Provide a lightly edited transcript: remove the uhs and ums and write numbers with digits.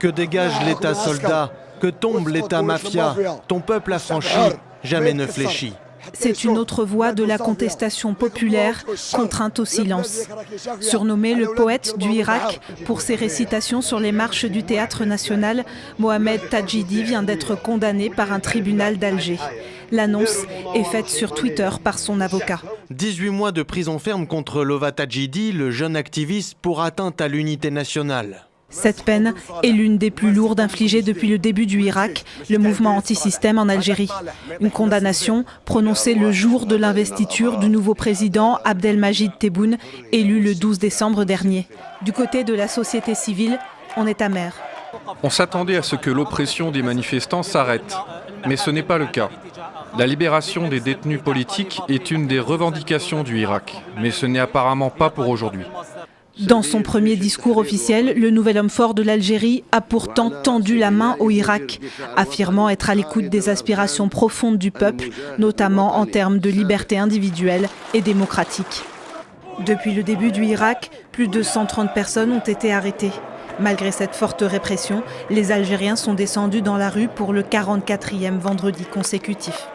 Que dégage l'État soldat, que tombe l'État mafia, ton peuple affranchi, jamais ne fléchit. C'est une autre voix de la contestation populaire, contrainte au silence. Surnommé le poète du Irak pour ses récitations sur les marches du Théâtre national, Mohamed Tajidi vient d'être condamné par un tribunal d'Alger. L'annonce est faite sur Twitter par son avocat. 18 mois de prison ferme contre Lova Tajidi, le jeune activiste pour atteinte à l'unité nationale. Cette peine est l'une des plus lourdes infligées depuis le début du Irak, le mouvement anti-système en Algérie. Une condamnation prononcée le jour de l'investiture du nouveau président Abdelmajid Tebboune, élu le 12 décembre dernier. Du côté de la société civile, on est amer. On s'attendait à ce que l'oppression des manifestants s'arrête, mais ce n'est pas le cas. La libération des détenus politiques est une des revendications du Irak, mais ce n'est apparemment pas pour aujourd'hui. Dans son premier discours officiel, le nouvel homme fort de l'Algérie a pourtant tendu la main au Irak, affirmant être à l'écoute des aspirations profondes du peuple, notamment en termes de liberté individuelle et démocratique. Depuis le début du Irak, plus de 130 personnes ont été arrêtées. Malgré cette forte répression, les Algériens sont descendus dans la rue pour le 44e vendredi consécutif.